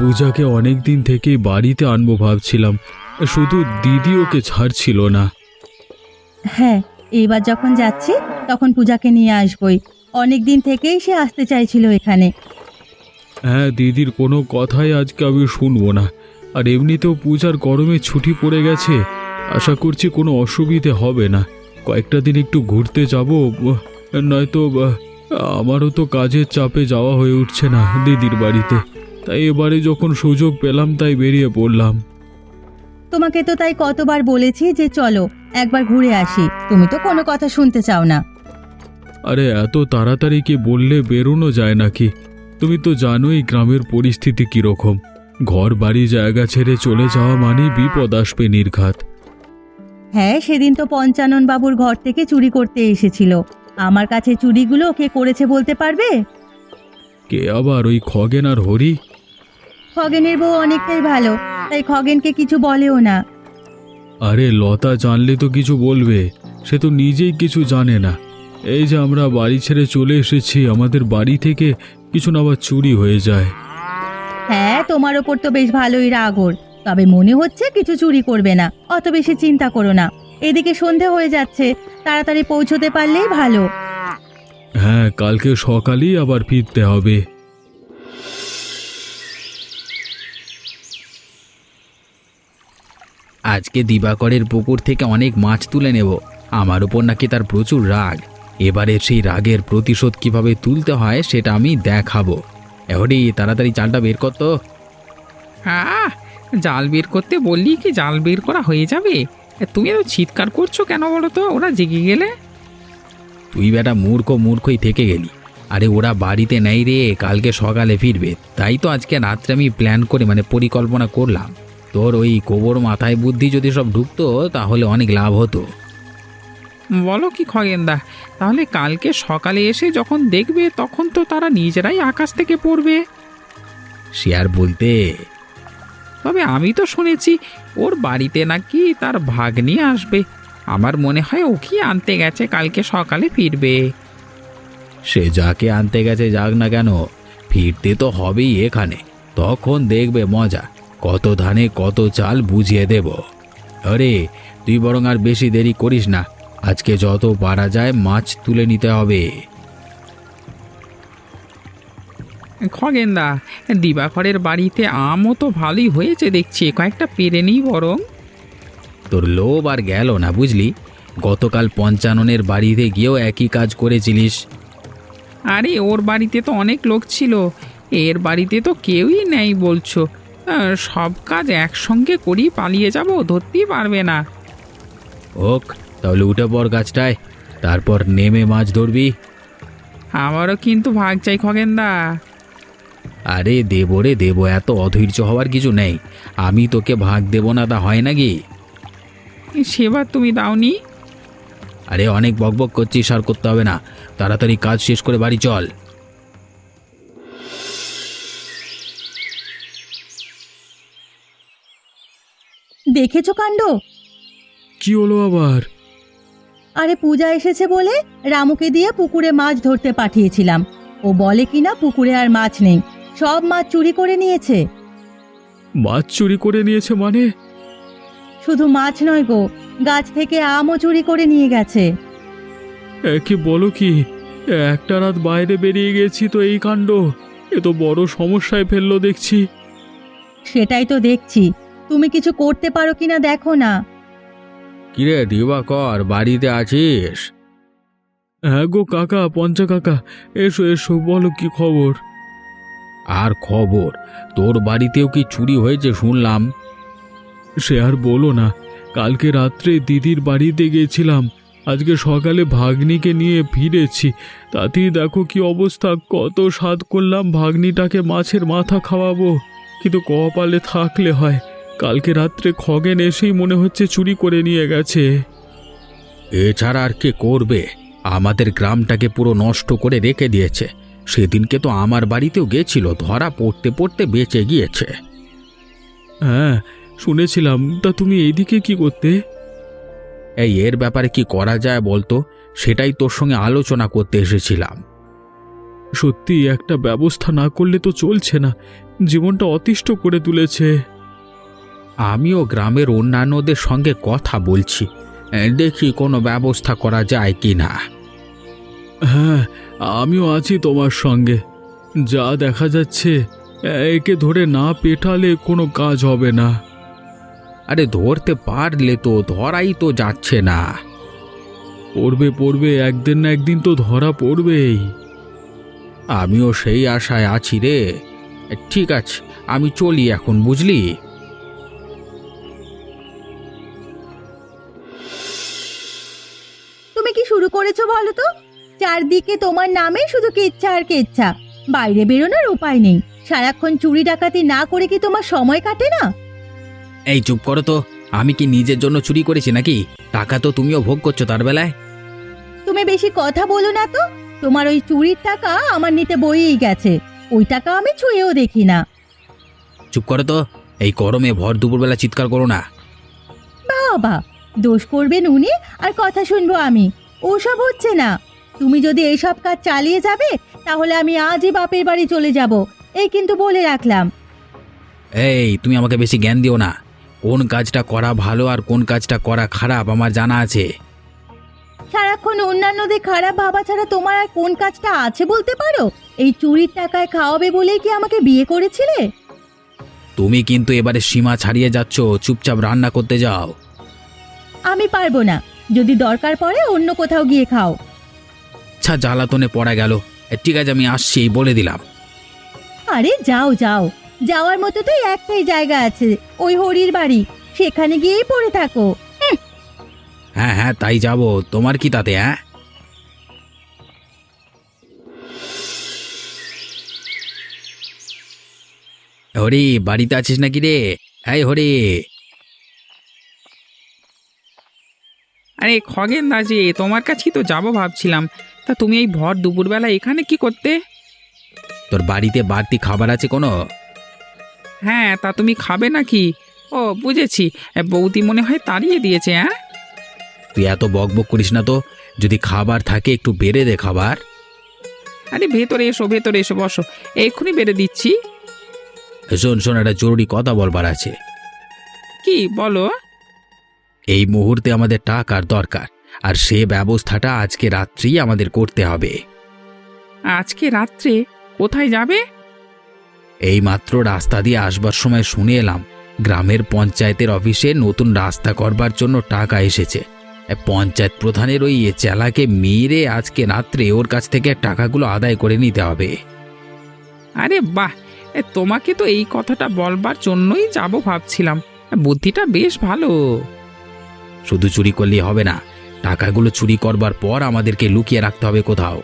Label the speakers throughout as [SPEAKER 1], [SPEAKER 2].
[SPEAKER 1] পূজাকে অনেক দিন থেকেই বাড়িতে আনবো ভাবছিলাম, শুধু দিদি ওকে ছাড়ছিল না।
[SPEAKER 2] হ্যাঁ, এইবার যখন যাচ্ছি তখন পূজাকে নিয়ে আসবই। অনেক দিন থেকেই সে আসতে চাইছিল এখানে।
[SPEAKER 1] হ্যাঁ, দিদির কোনো কথাই আজকে আমি শুনবো না। আর এমনিতেও পূজার গরমে ছুটি পড়ে গেছে, আশা করছি কোনো অসুবিধে হবে না। কয়েকটা দিন একটু ঘুরতে যাব, নয়তো আমারও তো কাজের চাপে যাওয়া হয়ে উঠছে না দিদির বাড়িতে। তাই এবারে যখন সুযোগ পেলাম তাই বেরিয়ে পড়লাম।
[SPEAKER 2] তোমাকে তো তাই কতবার বলেছি যে চলো একবার ঘুরে আসি, তুমি তো কোনো কথা শুনতে চাও না।
[SPEAKER 1] আরে এত তাড়াতাড়ি কি বললে বেরোনো যায় নাকি? তুমি তো জানোই গ্রামের পরিস্থিতি কীরকম। ঘর বাড়ি জায়গা ছেড়ে চলে যাওয়া মানে বিপদ আসবে নির্ঘাত।
[SPEAKER 2] হ্যাঁ, সেদিন তো পঞ্চানন বাবুর ঘর থেকে চুরি করতে এসেছিল। আমার কাছে চুরিগুলো কে করেছে বলতে পারবে?
[SPEAKER 1] কে আবার? ওই খগেন আর হরি?
[SPEAKER 2] খগেনের বউ অনেকটাই ভালো, তাই খগেনকে কিছু বলেও না।
[SPEAKER 1] আরে লতা জানলে তো কিছু বলবে, সে তো নিজেই কিছু জানে না। এই যে আমরা বাড়ি ছেড়ে চলে এসেছি, আমাদের বাড়ি থেকে কিছু না আবার চুরি হয়ে যায়।
[SPEAKER 2] হ্যাঁ, তোমার ওপর তো বেশ ভালোই রাগ ওর, তবে মনে হচ্ছে কিছু চুরি করবে না। অত বেশি চিন্তা করো না। এদিকে সন্ধে হয়ে যাচ্ছে, তাড়াতাড়ি পৌঁছতে পারলেই ভালো।
[SPEAKER 1] হ্যাঁ, কালকে সকালেই আবার ফিরতে হবে।
[SPEAKER 3] আজকে দিবাকরের পুকুর থেকে অনেক মাছ তুলে নেব। আমার উপর নাকি তার প্রচুর রাগ। এবারে সেই রাগের প্রতিশোধ কিভাবে তুলতে হয় সেটা আমি দেখাবো। এহরি, তাড়াতাড়ি জালটা বের কর তো।
[SPEAKER 4] হ্যাঁ, জাল বের করতে বললি কি জাল বের করা হয়ে যাবে? তুমি এত চিৎকার করছো কেন বলো তো? ওরা জেগে গেলে?
[SPEAKER 3] তুই বেটা মূর্খই থেকে গেলি। আরে ওরা বাড়িতে নেই রে, কালকে সকালে ফিরবে। তাই তো আজকে রাত্রে আমি প্ল্যান করে পরিকল্পনা করলাম। তোর ওই গোবর মাথায় বুদ্ধি যদি সব ঢুকতো তাহলে অনেক লাভ হতো।
[SPEAKER 4] বলো কি খগেনদা? তাহলে কালকে সকালে এসে যখন দেখবে তখন তো তারা নিজেরাই আকাশ থেকে পড়বে।
[SPEAKER 3] সে আর বলতে।
[SPEAKER 4] তবে আমি তো শুনেছি ওর বাড়িতে নাকি তার ভাগ্নি আসবে। আমার মনে হয় ওকে আনতে গেছে, কালকে সকালে ফিরবে।
[SPEAKER 3] সে যাকে আনতে গেছে যাক না কেন, ফিরতে তো হবেই এখানে। তখন দেখবে মজা, কত ধানে কত চাল বুঝিয়ে দেব। আরে তুই বরং আর বেশি দেরি করিস না, আজকে যত পারা যায় মাছ তুলে নিতে হবে।
[SPEAKER 4] খগেনদা, দিবাকরের বাড়িতে আমও তো ভালোই হয়েছে দেখছি, কয়েকটা পেরে নিই বরং।
[SPEAKER 3] তোর লোভ আর গেল না বুঝলি। গতকাল পঞ্চাননের বাড়িতে গিয়েও একই কাজ করেছিলিস।
[SPEAKER 4] আরে ওর বাড়িতে তো অনেক লোক ছিল, এর বাড়িতে তো কেউই নেই বলছো। সব কাজ একসঙ্গে করি পালিয়ে যাব, ধরতেই পারবে না।
[SPEAKER 3] হোক, তাহলে উঠে পড় গাছটায়, তারপর নেমে মাছ ধরবি।
[SPEAKER 4] আমারও কিন্তু ভাগ চাই খগেনদা।
[SPEAKER 3] আরে দেবো রে দেবো, এত অধৈর্য হওয়ার কিছু নেই। আমি তোকে ভাগ দেবো না তা হয় নাকি?
[SPEAKER 4] সেবার তুমি দাওনি।
[SPEAKER 3] আরে অনেক বকবক করছিস, আর করতে হবে না। তাড়াতাড়ি কাজ শেষ করে বাড়ি চল।
[SPEAKER 2] দেখেছো কাণ্ড?
[SPEAKER 1] কি হলো আবার?
[SPEAKER 2] আরে পূজা এসেছে বলে রামুকে দিয়ে পুকুরে মাছ ধরতে পাঠিয়েছিলাম। ও বলে কিনা পুকুরে আর মাছ নেই, সব মাছ চুরি করে নিয়েছে।
[SPEAKER 1] মাছ চুরি করে নিয়েছে মানে?
[SPEAKER 2] শুধু মাছ নয় গো, গাছ থেকে আমও চুরি করে নিয়ে গেছে।
[SPEAKER 1] কি বলো কি? একটা রাত বাইরে বেরিয়ে গেছি তো এই কাণ্ড! এ তো বড় সমস্যায় ফেললো দেখছি।
[SPEAKER 2] সেটাই তো দেখছি, তুমি কিছু করতে পারো কিনা দেখো না।
[SPEAKER 3] কিরে দিবাকর, বাড়িতে আছিস?
[SPEAKER 1] হ্যাঁ গো কাকা, পঞ্চা কাকা, এসো এসো, বলো কি খবর?
[SPEAKER 3] আর খবর, তোর বাড়িতেও কি চুরি হয়েছে শুনলাম।
[SPEAKER 1] সে আর বলো না, কালকে রাত্রে দিদির বাড়িতে গেছিলাম, আজকে সকালে ভাগ্নিকে নিয়ে ফিরেছি, তাতেই দেখো কি অবস্থা। কত স্বাদ করলাম ভাগ্নিটাকে মাছের মাথা খাওয়াবো, কিন্তু কপালে থাকলে হয়, কালকে রাত্রে খগেন এসেই মনে হচ্ছে চুরি করে নিয়ে গেছে।
[SPEAKER 3] এছাড়া আর কে করবে? আমাদের গ্রামটাকে পুরো নষ্ট করে রেখে দিয়েছে। সেদিনকে তো আমার বাড়িতেও গেছিল, ধরা পড়তে পড়তে বেঁচে গিয়েছে।
[SPEAKER 1] হ্যাঁ শুনেছিলাম, তা তুমি এইদিকে কি করতে?
[SPEAKER 3] এর ব্যাপারে কি করা যায় বলতো, সেটাই তোর সঙ্গে আলোচনা করতে এসেছিলাম।
[SPEAKER 1] সত্যি একটা ব্যবস্থা না করলে তো চলছে না, জীবনটা অতিষ্ঠ করে তুলেছে।
[SPEAKER 3] আমিও গ্রামের অন্যান্যদের সঙ্গে কথা বলছি, দেখি কোনো ব্যবস্থা করা যায় কি না।
[SPEAKER 1] হ্যাঁ, আমিও আছি তোমার সঙ্গে। যা দেখা যাচ্ছে, একে ধরে না পেটালে কোনো কাজ হবে না।
[SPEAKER 3] আরে ধরতে পারলে তো, ধরাই তো যাচ্ছে না।
[SPEAKER 1] পড়বে পড়বে, একদিন না একদিন তো ধরা পড়বেই।
[SPEAKER 3] আমিও সেই আশায় আছি রে। ঠিক আছে, আমি চলি এখন, বুঝলি।
[SPEAKER 2] তুমি কি শুরু করেছো বলো তো? চারদিকে তোমার নামে শুধু কেচ্ছা আর কেচ্ছা। বাইরে বেরোনোর উপায় নেই। সারাক্ষণ চুরি ডাকাতি না করে কি তোমার সময় কাটে না?
[SPEAKER 3] এই চুপ করো তো, আমি কি নিজের জন্য চুরি করেছি নাকি? টাকা তো তুমিও ভোগ করছো তার বেলায়।
[SPEAKER 2] তুমি বেশি কথা বলো না তো। তোমার ওই চুরির টাকা আমার নিতে বইয়েই গেছে। ওই টাকা আমি ছুঁয়েও দেখি না।
[SPEAKER 3] চুপ করো তো, এই গরমে ভর দুপুরবেলা চিৎকার করো না।
[SPEAKER 2] বাবা, দোষ করবেন উনি আর কথা শুনবো আমি? ওসব হচ্ছে না। তুমি যদি এইসব কাজ চালিয়ে যাবে তাহলে আমি আজই বাপের বাড়ি চলে যাব, এই কিন্তু বলে রাখলাম।
[SPEAKER 3] এই তুমি আমাকে বেশি জ্ঞান দিও না। কোন কাজটা করা ভালো আর কোন কাজটা করা খারাপ আমার জানা আছে।
[SPEAKER 2] সারাক্ষণ অন্যান্যদের খারাপ ভাবা ছাড়া তোমার আর কোন কাজটা আছে বলতে পারো? এই চুরির টাকায় খাওয়াবে বলেই কি আমাকে বিয়ে করেছিলে?
[SPEAKER 3] তুমি কিন্তু এবারে সীমা ছাড়িয়ে যাচ্ছ, চুপচাপ রান্না করতে যাও।
[SPEAKER 2] আমি পারবো না, যদি দরকার পড়ে অন্য কোথাও গিয়ে খাও।
[SPEAKER 3] আচ্ছা, জ্বালাতনে পড়া গেল। ঠিক আছে, আমি আসছি, বলে দিলাম।
[SPEAKER 2] আরে যাও যাও, যাওয়ার মতো তো একটাই জায়গা আছে, ওই হরির বাড়ি। সেখানে গিয়েই পড়ে থাকো।
[SPEAKER 3] হ্যাঁ হ্যাঁ, তাই যাব, তোমার কি তাতে? হ্যাঁ, হরি বাড়িতে আছিস নাকি রে? এই হরি।
[SPEAKER 4] আরে খগেন দা যে, তোমার কাছেই তো যাবো ভাবছিলাম। তা তুমি এই ভর দুপুরবেলা এখানে কি করতে?
[SPEAKER 3] তোর বাড়িতে বাড়তি খাবার আছে কোনো?
[SPEAKER 4] হ্যাঁ, তা তুমি খাবে নাকি? ও বুঝেছি, বৌদি মনে হয় তাড়িয়ে দিয়েছে। হ্যাঁ,
[SPEAKER 3] তুই এত বকবক করিস না তো। যদি খাবার থাকে একটু বেড়ে দে খাবার।
[SPEAKER 4] আরে ভেতরে এসো, ভেতরে এসো, বসো, এক্ষুনি বেড়ে দিচ্ছি।
[SPEAKER 3] শোন শোন, একটা জরুরি কথা বলবার আছে।
[SPEAKER 4] কি বলো?
[SPEAKER 3] এই মুহূর্তে আমাদের টাকার দরকার, আর সে ব্যবস্থাটা আজকে রাত্রেই আমাদের করতে হবে।
[SPEAKER 4] আজকে রাত্রে? কোথায় যাবে?
[SPEAKER 3] এই মাত্র রাস্তা দিয়ে আসবার সময় শুনে এলাম গ্রামের পঞ্চায়েতের অফিসে নতুন রাস্তা করবার জন্য টাকা এসেছে। পঞ্চায়েত প্রধানের ওই চেলাকে মেরে আজকে রাত্রে ওর কাছ থেকে টাকাগুলো আদায় করে নিতে হবে।
[SPEAKER 4] আরে বাহ, তোমাকে তো এই কথাটা বলবার জন্যই যাব ভাবছিলাম। বুদ্ধিটা বেশ ভালো।
[SPEAKER 3] শুধু চুরি করলেই হবে না, টাকাগুলো চুরি করবার পর আমাদেরকে লুকিয়ে রাখতে হবে কোথাও।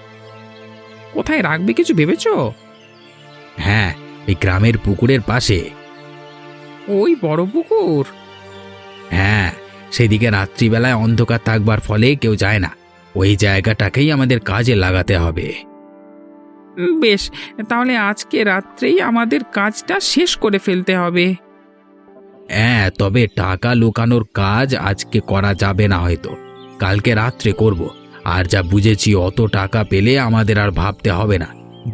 [SPEAKER 4] কোথায় রাখবে কিছু ভেবেছো?
[SPEAKER 3] হ্যাঁ, এই গ্রামের পুকুরের পাশে।
[SPEAKER 4] ওই বড় পুকুর?
[SPEAKER 3] হ্যাঁ, সেদিকে রাত্রিবেলায় অন্ধকার থাকবার ফলে কেউ যায় না। ওই জায়গাটাকেই আমাদের কাজে লাগাতে হবে।
[SPEAKER 4] বেশ, তাহলে আজকে রাত্রেই আমাদের কাজটা শেষ করে ফেলতে হবে।
[SPEAKER 3] হ্যাঁ, তবে টাকা লুকানোর কাজ আজকে করা যাবে না, হয়তো কালকে রাত্রে করব। আর যা বুঝেছি, অত টাকা পেলে আমাদের আর ভাবতে হবে না।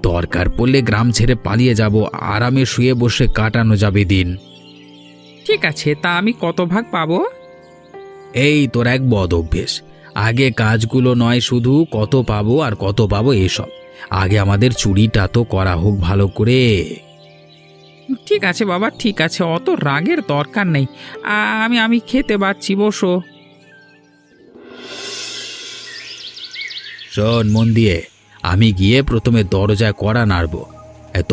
[SPEAKER 3] দরকার পড়লে গ্রাম ছেড়ে পালিয়ে যাব, আরামে শুয়ে বসে কাটানো যাবে দিন।
[SPEAKER 4] ঠিক আছে, তা আমি কত ভাগ পাবো?
[SPEAKER 3] এই তোর এক বদ অভ্যেস। আগে কাজগুলো নয় শুধু কত পাবো আর কত পাবো এসব, আগে আমাদের চুরিটা তো করা হোক ভালো করে।
[SPEAKER 4] ঠিক আছে বাবা, ঠিক আছে, অত রাগের দরকার নেই। আমি খেতে পাচ্ছি, বসো।
[SPEAKER 3] শোন মন দিয়ে, আমি গিয়ে প্রথমে দরজায় কড়া নাড়ব।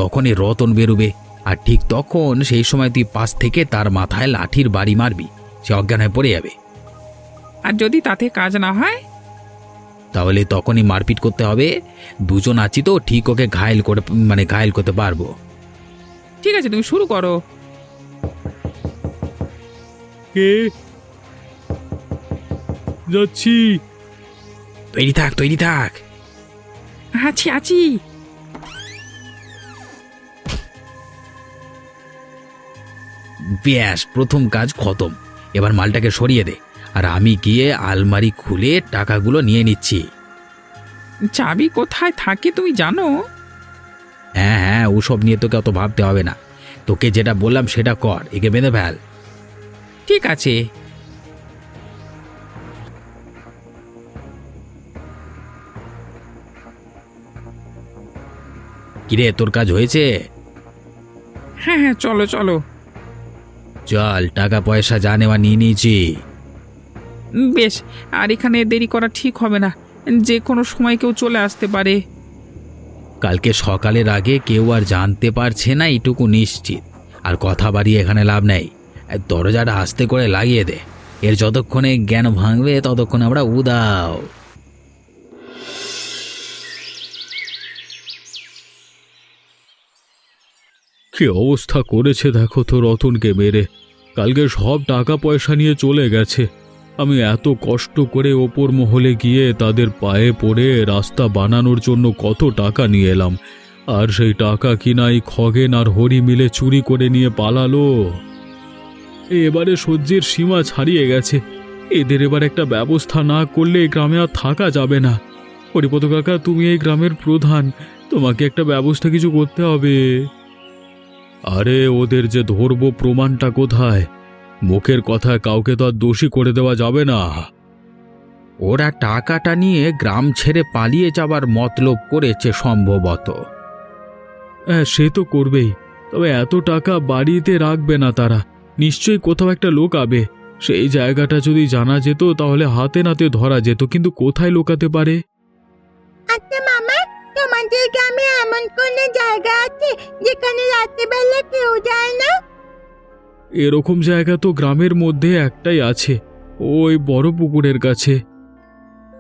[SPEAKER 3] তখনই রতন বেরোবে, আর ঠিক তখন সেই সময় তুই পাশ থেকে তার মাথায় লাঠির বাড়ি মারবি, সে অজ্ঞান হয়ে পড়ে যাবে।
[SPEAKER 4] আর যদি তাতে কাজ না হয়?
[SPEAKER 3] তাহলে তখনই মারপিট করতে হবে। দুজন আছি তো, ঠিক ওকে ঘায়েল করতে পারবো।
[SPEAKER 4] ঠিক আছে, তুমি শুরু করো।
[SPEAKER 1] কে? যাচ্ছি।
[SPEAKER 3] তৈরি থাক, তৈরি থাক।
[SPEAKER 4] আছি আছি।
[SPEAKER 3] ব্যাস, প্রথম কাজ খতম। এবার মালটাকে সরিয়ে দে, আর আমি গিয়ে আলমারি খুলে টাকাগুলো নিয়ে নিচ্ছি।
[SPEAKER 4] চাবি কোথায় থাকে তুমি জানো?
[SPEAKER 3] হ্যাঁ হ্যাঁ, ওসব নিয়ে তোকে অত ভাবতে হবে না। তোকে যেটা বললাম সেটা কর, একে বেঁধে ফেল।
[SPEAKER 4] ঠিক আছে।
[SPEAKER 3] কিরে, তোর কাজ হয়েছে?
[SPEAKER 4] হ্যাঁ হ্যাঁ, চলো চলো।
[SPEAKER 3] চল, টাকা পয়সা যা নেওয়া নিয়ে নিয়েছি।
[SPEAKER 4] বেশ, আর এখানে দেরি করা ঠিক হবে না, যে কোনো সময় কেউ চলে আসতে পারে।
[SPEAKER 3] কালকে সকালের আগে কেউ আর জানতে পারছে না, এইটুকু নিশ্চিত। আর কথা বাড়িয়ে এখানে লাভ নেই। দরজাটা আস্তে করে লাগিয়ে দে। এর যতক্ষণে জ্ঞান ভাঙবে ততক্ষণ আমরা উদাও।
[SPEAKER 1] কি অবস্থা করেছে দেখো তো রতনকে মেরে। কালকে সব টাকা পয়সা নিয়ে চলে গেছে। আমি এত কষ্ট করে ওপর মহলে গিয়ে তাদের পায়ে পড়ে রাস্তা বানানোর জন্য কত টাকা নিয়ে এলাম, আর সেই টাকা কিনাই খগেন আর হরি মিলে চুরি করে নিয়ে পালালো। এবারে সহ্যের সীমা ছাড়িয়ে গেছে। এদের এবার একটা ব্যবস্থা না করলে এই গ্রামে আর থাকা যাবে না। হরিপদ কাকা, তুমি এই গ্রামের প্রধান, তোমাকে একটা ব্যবস্থা কিছু করতে হবে। আরে ওদের যে ধরবো, প্রমাণটা কোথায়? মুখের কথায় কাউকে তো আর দোষী করে দেওয়া যাবে না।
[SPEAKER 3] ওরা টাকাটা নিয়ে গ্রাম ছেড়ে পালিয়ে যাবার মতলব করেছে সম্ভবত।
[SPEAKER 1] হ্যাঁ, সে তো করবেই, তবে এত টাকা বাড়িতে রাখবে না তারা। নিশ্চয়ই কোথাও একটা লোকাবে। সেই জায়গাটা যদি জানা যেত তাহলে হাতে নাতে ধরা যেত, কিন্তু কোথায় লোকাতে পারে?
[SPEAKER 2] আচ্ছা মামা, তোমাদের গ্রামে এমন কোনো জায়গা আছে যেখানে রাত্রিবেলা কেউ যায় না?
[SPEAKER 1] এরকম জায়গা তো গ্রামের মধ্যে একটাই আছে, ওই বড় পুকুরের কাছে।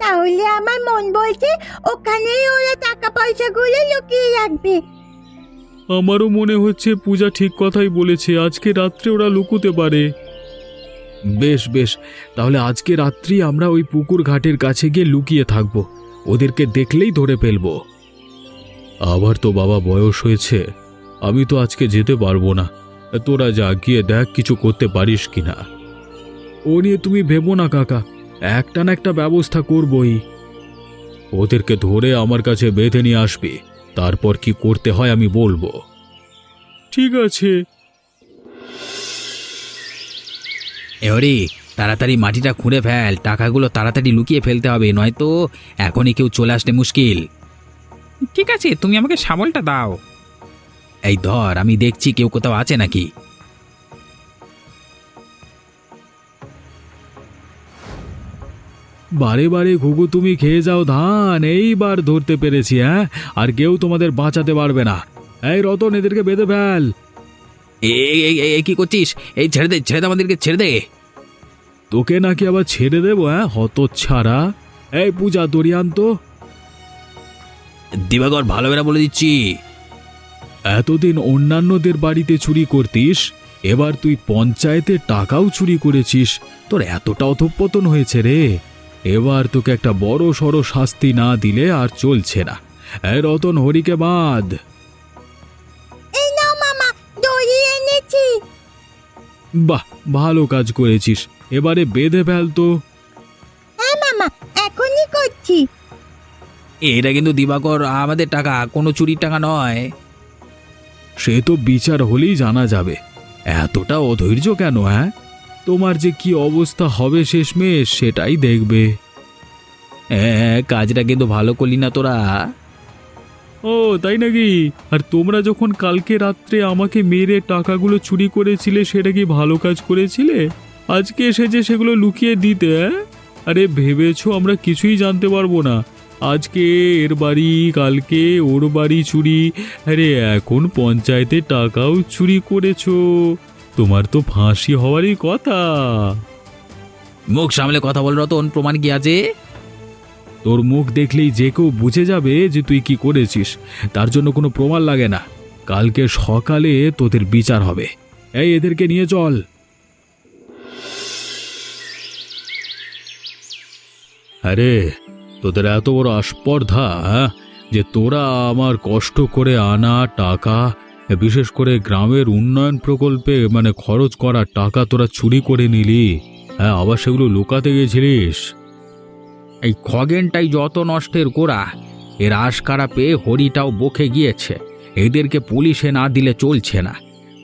[SPEAKER 2] তাহলে আমার মন বলছে ওখানেই ওরা টাকা পয়সাগুলো লুকিয়ে রাখবে।
[SPEAKER 1] আমারও মনে হচ্ছে পূজা ঠিক কথাই বলেছে, আজকে রাত্রে ওরা লুকুতে পারে। বেশ বেশ, তাহলে আজকে রাত্রি আমরা ওই পুকুর ঘাটের কাছে গিয়ে লুকিয়ে থাকব। ওদেরকে দেখলেই ধরে ফেলব। আবার তো বাবা বয়স হয়েছে, আমি তো আজকে যেতে পারবো না। তোরা যা, গিয়ে দেখ কিছু করতে পারিস কিনা। ও নিয়ে তুমি ভেবো না কাকা, একটা না একটা ব্যবস্থা করবই। ওদেরকে ধরে আমার কাছে বেঁধে নিয়ে আসবি, তারপর কি করতে হয় আমি বলবো। ঠিক আছে।
[SPEAKER 3] এহরি, তাড়াতাড়ি মাটিটা খুঁড়ে ফেল। টাকাগুলো তাড়াতাড়ি লুকিয়ে ফেলতে হবে, নয়তো এখনই কেউ চলে আসতে মুশকিল।
[SPEAKER 4] ঠিক আছে, তুমি আমাকে শাবলটা দাও।
[SPEAKER 3] এই ধর, আমি দেখছি কেউ কোথাও আছে নাকি।
[SPEAKER 1] বারে বারে ঘুঘু তুমি খেয়ে যাও ধান, এইবার ধরতে পেরেছি। হ্যাঁ, আর কেউ তোমাদের বাঁচাতে পারবে না। এই রতন, এদেরকে বেঁধে ফেল।
[SPEAKER 3] কি করছিস? এই ছেড়ে দে, ছেড়ে দে, আমাদেরকে ছেড়ে দে।
[SPEAKER 1] তোকে নাকি আবার ছেড়ে দেবো? হ্যাঁ, হতচ্ছাড়া। এই পূজা, দরিয়ান তো।
[SPEAKER 3] দিবাকর, ভালো বেড়া বলে দিচ্ছি।
[SPEAKER 1] এতদিন অন্যান্যদের বাড়িতে চুরি করতিস, এবার তুই পঞ্চায়েতের টাকাও চুরি করেছিস। তোর এতটা অধঃপতন হয়েছে রে, এবার তোকে একটা বড় সড় শাস্তি না দিলে আর চলছে না। এই রতন, হরিকে বাঁধ।
[SPEAKER 2] এই নাও মামা, দড়ি এনেছি।
[SPEAKER 1] বাহ, ভালো কাজ করেছিস। এবারে বেঁধে ফেল তো।
[SPEAKER 2] হ্যাঁ মামা, এখনই করছি।
[SPEAKER 3] এটা কিন্তু দিবাকর আমাদের টাকা, কোনো চুরির টাকা নয়।
[SPEAKER 1] সে তো বিচার হলেই জানা যাবে। এতটা অধৈর্য কেন? হ্যাঁ, তোমার যে কি অবস্থা হবে শেষমেশ সেটাই দেখবে।
[SPEAKER 3] হ্যাঁ, কাজটা কিন্তু ভালো করলি না তোরা।
[SPEAKER 1] ও তাই নাকি? আর তোমরা যখন কালকে রাত্রে আমাকে মেরে টাকাগুলো চুরি করেছিলে, সেটা কি ভালো কাজ করেছিলে? আজকে এসে যে সেগুলো লুকিয়ে দিতে? আরে ভেবেছো আমরা কিছুই জানতে পারবো না? আজকে এর বাড়ি, কালকে ওর বাড়ি চুরি, আরে এখন পঞ্চায়েতের টাকাও চুরি করেছো। তোমার তো ফাঁসি হওয়ারই কথা।
[SPEAKER 3] মুখ সামলে কথা বল রতন, প্রমাণ কি আছে?
[SPEAKER 1] তোর মুখ দেখলেই যে কেউ বুঝে যাবে যে তুই কি করেছিস। তার জন্য কোনো প্রমাণ লাগে না। কালকে সকালে তোদের বিচার হবে। এই, এদেরকে নিয়ে চল। আরে তোদের এত বড় আস্পর্ধা, যে তোরা আমার কষ্ট করে আনা টাকা, বিশেষ করে গ্রামের উন্নয়ন প্রকল্পে খরচ করা টাকা তোরা চুরি করে নিলি। হ্যাঁ, আবার সেগুলো লুকাতে গেছিলিস।
[SPEAKER 3] এই খগেনটাই যত নষ্টের গোড়া। এর আশকারা পেয়ে হরিটাও বকে গিয়েছে। এদেরকে পুলিশে না দিলে চলছে না।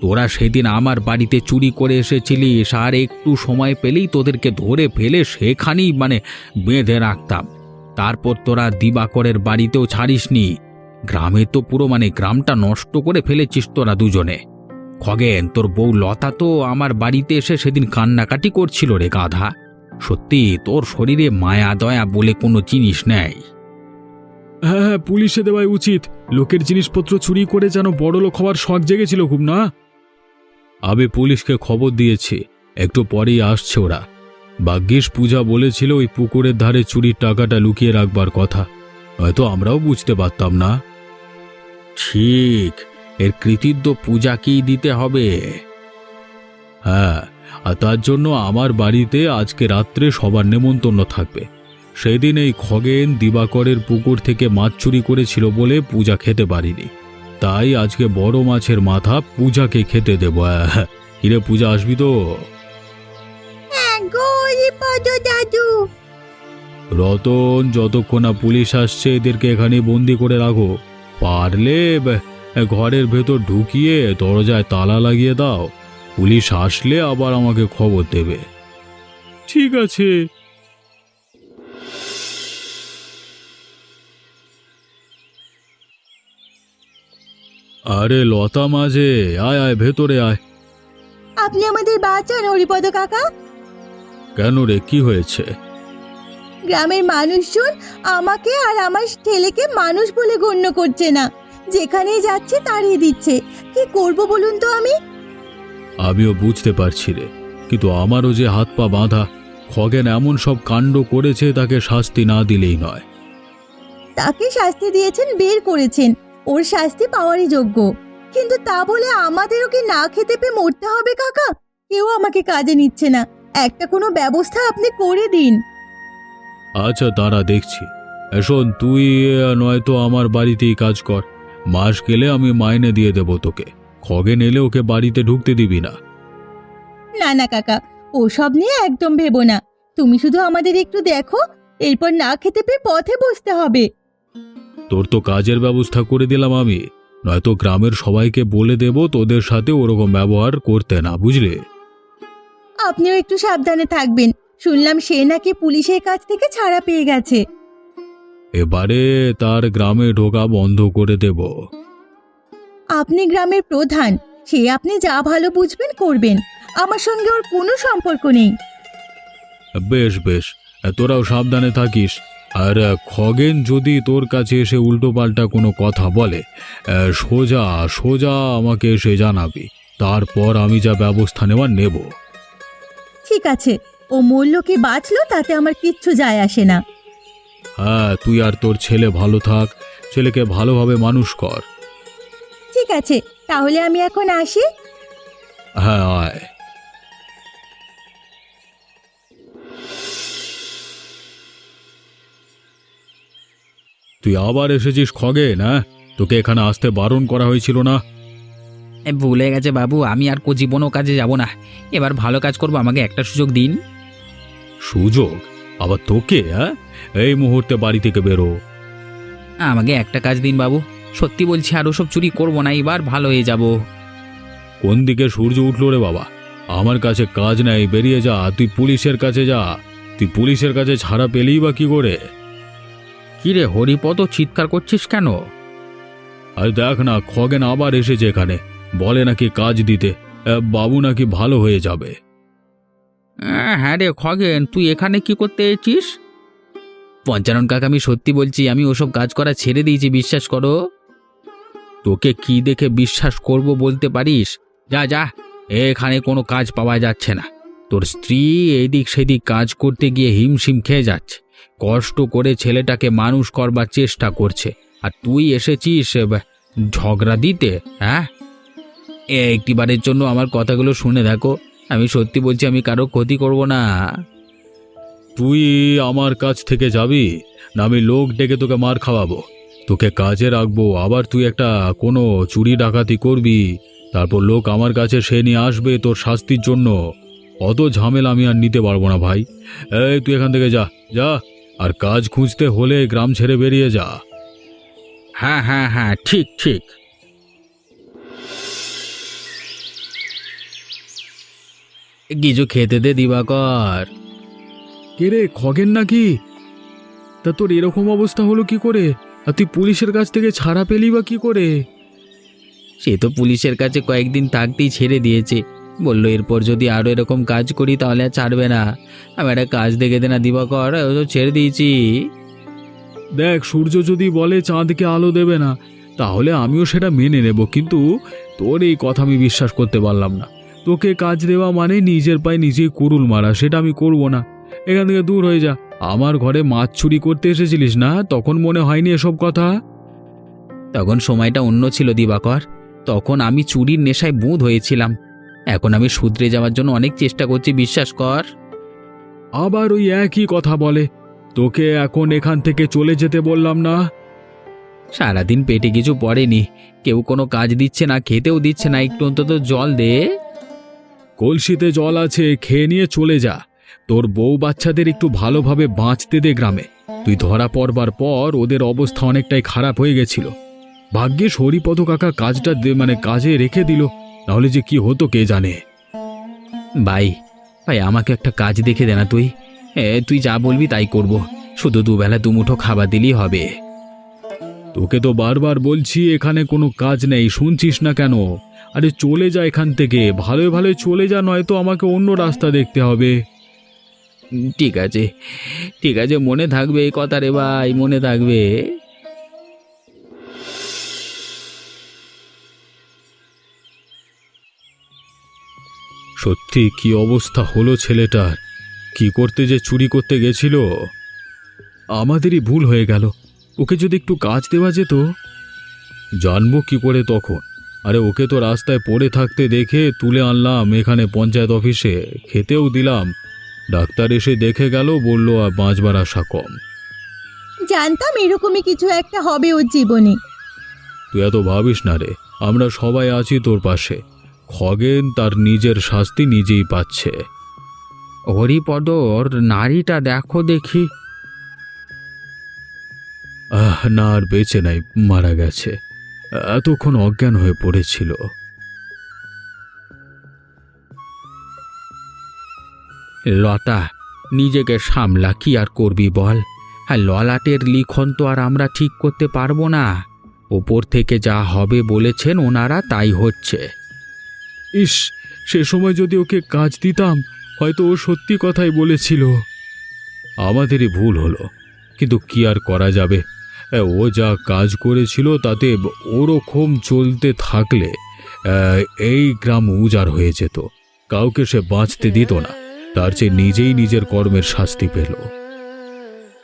[SPEAKER 3] তোরা সেদিন আমার বাড়িতে চুরি করে এসেছিলিস, আর একটু সময় পেলেই তোদেরকে ধরে ফেলে সেখানেই বেঁধে রাখতাম। তারপর তোরা দিবাকরের বাড়িতেও ছাড়িসনি। গ্রামে তো পুরো গ্রামটা নষ্ট করে ফেলেছিস তোরা দুজনে। খগেন, তোর বউ লতা তো আমার বাড়িতে এসে সেদিন কান্নাকাটি করছিল রে গাধা। সত্যি তোর শরীরে মায়া দয়া বলে কোনো জিনিস নেই।
[SPEAKER 1] হ্যাঁ হ্যাঁ, পুলিশে দেওয়াই উচিত। লোকের জিনিসপত্র চুরি করে যেন বড়লোক হওয়ার শখ জেগেছিল খুব, না? আমি পুলিশকে খবর দিয়েছি, একটু পরেই আসছে ওরা। ভাগ্যিস পূজা বলেছিল ওই পুকুরের ধারে চুরির টাকাটা লুকিয়ে রাখবার কথা, হয়তো আমরাও বুঝতে পারতাম না।
[SPEAKER 3] ঠিক, এর কৃতিত্ব পূজাকেই দিতে হবে।
[SPEAKER 1] হ্যাঁ, আর তার জন্য আমার বাড়িতে আজকে রাত্রে সবার নেমন্তন্ন থাকবে। সেদিন এই খগেন দিবাকরের পুকুর থেকে মাছ চুরি করেছিল বলে পূজা খেতে পারিনি, তাই আজকে বড় মাছের মাথা পূজাকে খেতে দেব। কিরে পূজা, আসবি তো?
[SPEAKER 2] দাদু,
[SPEAKER 1] রতন, যতক্ষণ না পুলিশ আসছে এদেরকে এখানে বন্দি করে রাখো। পারলে ঘরের ভেতর ঢুকিয়ে দরজায় তালা লাগিয়ে দাও। পুলিশ আসলে আবার আমাকে খবর দেবে। ঠিক আছে। আরে লতা মাঝে, আয় আয়, ভেতরে আয়।
[SPEAKER 2] আপনি আমাদের বাঁচান হরিপদ কাকা।
[SPEAKER 1] কেন রে, কি হয়েছে?
[SPEAKER 2] গ্রামের মানুষজন আমাকে আর আমার ছেলেকে মানুষ বলে গণ্য করছে না, যেখানেই যাচ্ছে তাড়িয়ে দিচ্ছে। কি করব বলুন তো আমি?
[SPEAKER 1] আমিও বুঝতে পারছি রে, কিন্তু আমারও যে হাত পা বাঁধা। খগেন এমন সব কাণ্ড করেছে, তাকে শাস্তি না দিলেই নয়।
[SPEAKER 2] তাকে শাস্তি দিয়েছেন, বের করেছেন, ওর শাস্তি পাওয়ারই যোগ্য। কিন্তু তা বলে আমাদেরও কি না খেতে পেয়ে মরতে হবে কাকা? কেউ আমাকে কাজে নিচ্ছে না, একটা কোনো ব্যবস্থা আপনি করে দিন।
[SPEAKER 1] আচ্ছা দাঁড়া, দেখছি। শোন, তুই নয়তো আমার বাড়িতেই কাজ কর। মাস গেলে আমি মাইনে দিয়ে দেব তোকে। খগেন এলে ওকে বাড়িতে ঢুকতে দিবি না।
[SPEAKER 2] না না কাকা, ওসব নিয়ে একদম ভেবো না। তুমি শুধু আমাদের একটু দেখো, এরপর না খেতে পেয়ে পথে বসতে হবে।
[SPEAKER 1] তোর তো কাজের ব্যবস্থা করে দিলাম আমি, নয়তো গ্রামের সবাইকে বলে দেব তোদের সাথে ওরকম ব্যবহার করতে না, বুঝলে?
[SPEAKER 2] আপনিও একটু সাবধানে থাকবেন। শুনলাম সে নাকি পুলিশের কাছ থেকে ছাড়া পেয়ে গেছে।
[SPEAKER 1] এবারে তার গ্রামে ঢোকা বন্ধ করে দেব।
[SPEAKER 2] আপনি গ্রামের প্রধান, সে আপনি যা ভালো বুঝবেন করবেন। আমার সঙ্গে ওর কোনো সম্পর্ক নেই।
[SPEAKER 1] বেশ বেশ, তোরাও সাবধানে থাকিস। আর খগেন যদি তোর কাছে এসে উল্টোপাল্টা কোনো কথা বলে, সোজা সোজা আমাকে এসে জানাবি। তারপর আমি যা ব্যবস্থা নেওয়ার নেব।
[SPEAKER 2] ঠিক আছে, ও মরল কি বাঁচলো তাতে আমার কিচ্ছু যায় আসে না।
[SPEAKER 1] হ্যাঁ, তুই আর তোর ছেলে ভালো থাক, ছেলেকে ভালোভাবে মানুষ কর।
[SPEAKER 2] ঠিক আছে, তাহলে আমি এখন আসি।
[SPEAKER 1] হ্যাঁ, আয়। তুই আবার এসেছিস খগেন? হ্যাঁ, তোকে এখানে আসতে বারণ করা হয়েছিল না?
[SPEAKER 4] ভুলে গেছে বাবু, আমি আর জীবনও কাজে যাব না। এবার ভালো কাজ করব, আমাকে একটা সুযোগ দিন।
[SPEAKER 1] সুযোগ? আবার তোকে? হ্যাঁ, এই মুহূর্তে বাড়ি থেকে বেরো।
[SPEAKER 4] আমাকে একটা কাজ দিন বাবু, সত্যি বলছি, আর ওসব চুরি করব না, এবার ভালো হয়ে যাব।
[SPEAKER 1] কোন দিকে সূর্য উঠলো রে বাবা? আমার কাছে কাজ নাই, বেরিয়ে যা। তুই পুলিশের কাছে যা। তুই পুলিশের কাছে ছাড়া পেলেই বা কি করে?
[SPEAKER 3] কিরে হরিপদ, চিৎকার করছিস কেন?
[SPEAKER 1] আর দেখ না, খগেন আবার এসেছে এখানে, বলে নাকি কাজ দিতে। বাবু নাকি ভালো হয়ে যাবে।
[SPEAKER 3] হ্যাঁ রে খগেন, তুই এখানে কি করতে এসেছিস? পঞ্চানন কাকা, আমি সত্যি বলছি, আমি ওসব কাজ করা ছেড়ে দিয়েছি, বিশ্বাস করো। তোকে কি দেখে বিশ্বাস করব বলতে পারিস? যা যা, এখানে কোনো কাজ পাওয়া যাচ্ছে না। তোর স্ত্রী এদিক সেদিক কাজ করতে গিয়ে হিমশিম খেয়ে যাচ্ছে, কষ্ট করে ছেলেটাকে মানুষ করবার চেষ্টা করছে, আর তুই এসেছিস ঝগড়া দিতে? হ্যাঁ, একটিবারের জন্য আমার কথাগুলো শুনে দেখো, আমি সত্যি বলছি, আমি কারো ক্ষতি করব না।
[SPEAKER 1] তুই আমার কাছ থেকে যাবি না আমি লোক ডেকে তোকে মার খাওয়াবো? তোকে কাজে রাখবো, আবার তুই একটা কোনো চুরি ডাকাতি করবি, তারপর লোক আমার কাছে সে নিয়ে আসবে তোর শাস্তির জন্য। অত ঝামেলা আমি আর নিতে পারবো না ভাই। এই তুই এখান থেকে যা যা, আর কাজ খুঁজতে হলে গ্রাম ছেড়ে বেরিয়ে যা।
[SPEAKER 3] হ্যাঁ হ্যাঁ হ্যাঁ, ঠিক ঠিক। কিছু খেতে দে দিবাকর।
[SPEAKER 1] কে রে, খগেন নাকি? তা তোর এরকম অবস্থা হলো কি করে? আর তুই পুলিশের কাছ থেকে ছাড়া পেলি বা কি করে?
[SPEAKER 3] সে তো পুলিশের কাছে কয়েকদিন থাকতেই ছেড়ে দিয়েছে, বললো এরপর যদি আরও এরকম কাজ করি তাহলে আর ছাড়বে না। আমি একটা কাজ দেখে দে না দিবাকর, ও তো ছেড়ে দিয়েছি।
[SPEAKER 1] দেখ, সূর্য যদি বলে চাঁদকে আলো দেবে না, তাহলে আমিও সেটা মেনে নেব, কিন্তু তোর এই কথা আমি বিশ্বাস করতে পারলাম না। তোকে কাজ দেওয়া মানে নিজের পায়ে নিজেই কুড়ুল মারা, সেটা আমি করব না। এখান থেকে দূর হয়ে যা। আমার ঘরে মাছ চুরি করতে এসেছিলিস না? তখন মনে হয়নি এসব কথা?
[SPEAKER 3] তখন সময়টা অন্য ছিল দিবাকর, তখন আমি চুরির নেশায় বুঁদ হয়েছিলাম। এখন আমি শুধরে যাওয়ার জন্য অনেক চেষ্টা করছি, বিশ্বাস কর।
[SPEAKER 1] আবার ওই একই কথা বলে। তোকে এখন এখান থেকে চলে যেতে বললাম না?
[SPEAKER 3] সারাদিন পেটে কিছু পড়েনি, কেউ কোনো কাজ দিচ্ছে না, খেতেও দিচ্ছে না, একটু অন্তত জল দে।
[SPEAKER 1] কলসিতে জল আছে, খেয়ে নিয়ে চলে যা। তোর বউ বাচ্চাদের একটু ভালোভাবে বাঁচতে দে গ্রামে। তুই ধরা পড়বার পর ওদের অবস্থা অনেকটাই খারাপ হয়ে গেছিল। ভাগ্যিস হরিপদ কাকা কাজটা কাজে রেখে দিল, নাহলে যে কি হতো কে জানে।
[SPEAKER 3] ভাই ভাই আমাকে একটা কাজ দেখে দে না তুই। তুই যা বলবি তাই করব, শুধু দুবেলা দুমুঠো খাবার দিলেই হবে।
[SPEAKER 1] তোকে তো বারবার বলছি এখানে কোনো কাজ নেই, শুনছিস না কেন? আরে চলে যা এখান থেকে, ভালো ভালো চলে যা, নয়তো আমাকে অন্য রাস্তা দেখতে হবে।
[SPEAKER 3] ঠিক আছে ঠিক আছে, মনে থাকবে এই কথা রে ভাই, মনে থাকবে।
[SPEAKER 1] সত্যি কি অবস্থা হলো ছেলেটার! কি করতে যে চুরি করতে গেছিল! আমাদেরই ভুল হয়ে গেল। ওকে যদি একটু কাজ দেওয়া যেত। জানবো কি করে তখন? আরে ওকে তো রাস্তায় পড়ে থাকতে দেখে তুলে আনলাম এখানে পঞ্চায়েত অফিসে, খেতেও দিলাম। ডাক্তার এসে দেখে গেল, বলল আর বাঁচবার আশা কম।
[SPEAKER 2] জানতাম এরকমই কিছু একটা হবে ওর জীবনে।
[SPEAKER 1] তুই এত ভাবিস না রে, আমরা সবাই আছি তোর পাশে। খগেন তার নিজের শাস্তি নিজেই পাচ্ছে।
[SPEAKER 3] হরিপদর নারীটা দেখো দেখি।
[SPEAKER 1] না, আর বেঁচে নাই, মারা গেছে। এতক্ষণ অজ্ঞান হয়ে পড়েছিল।
[SPEAKER 3] লতা, নিজেকে সামলা, কি আর করবি বল। হ্যাঁ, ললাটের লিখন তো আর আমরা ঠিক করতে পারবো না। ওপর থেকে যা হবে বলেছেন ওনারা, তাই হচ্ছে।
[SPEAKER 1] ইস, সে সময় যদি ওকে কাজ দিতাম, হয়তো ও সত্যি কথাই বলেছিল। আমাদেরই ভুল হলো, কিন্তু কি আর করা যাবে। ও যা কাজ করেছিল তাতে ওরকম চলতে থাকলে এই গ্রাম উজাড় হয়ে যেত। কাউকে সে বাঁচতে দিত না, তার চেয়ে নিজেই নিজের কর্মের শাস্তি পেল।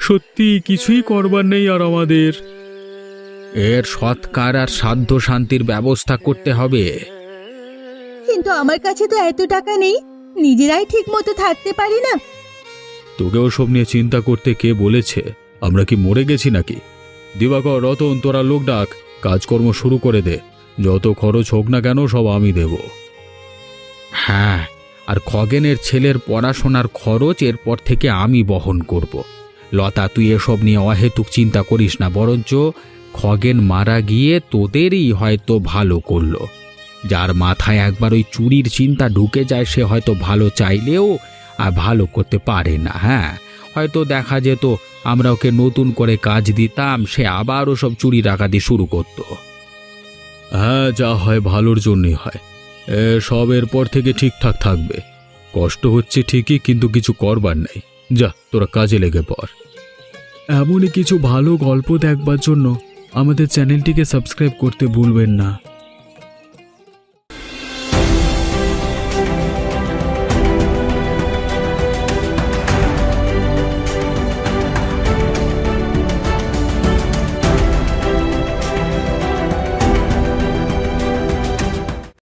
[SPEAKER 1] সত্যি কিছুই করবার নেই আর আমাদের।
[SPEAKER 3] এর সৎকার আর সাধ্য শান্তির ব্যবস্থা করতে হবে।
[SPEAKER 2] কিন্তু আমার কাছে তো এত টাকা নেই, নিজেরাই ঠিক মতো থাকতে পারি না।
[SPEAKER 1] তোকে ওসব নিয়ে চিন্তা করতে কে বলেছে? আমরা কি মরে গেছি নাকি? দিবাকর, রতন, তোরা লোক ডাক, কাজকর্ম শুরু করে দে। যত খরচ হোক না কেন সব আমি দেব।
[SPEAKER 3] হ্যাঁ, আর খগেনের ছেলের পড়াশোনার খরচ এরপর থেকে আমি বহন করব। লতা, তুই এসব নিয়ে অহেতুক চিন্তা করিস না, বরঞ্চ খগেন মারা গিয়ে তোদেরই হয়তো ভালো করলো। যার মাথায় একবার ওই চুরির চিন্তা ঢুকে যায় সে হয়তো ভালো চাইলেও আর ভালো করতে পারে না। হ্যাঁ, হয়তো দেখা যেত আমরা ওকে নতুন করে কাজ দিতাম, সে আবার ওসব চুরি ডাকাতি শুরু করত।
[SPEAKER 1] হ্যাঁ, যা হয় ভালোর জন্যই হয়। সব এরপর থেকে ঠিকঠাক থাকবে। কষ্ট হচ্ছে ঠিকই, কিন্তু কিছু করবার নেই। যা, তোরা কাজে লেগে পড়। এমনই কিছু ভালো গল্প দেখবার জন্য আমাদের চ্যানেলটিকে সাবস্ক্রাইব করতে ভুলবেন না।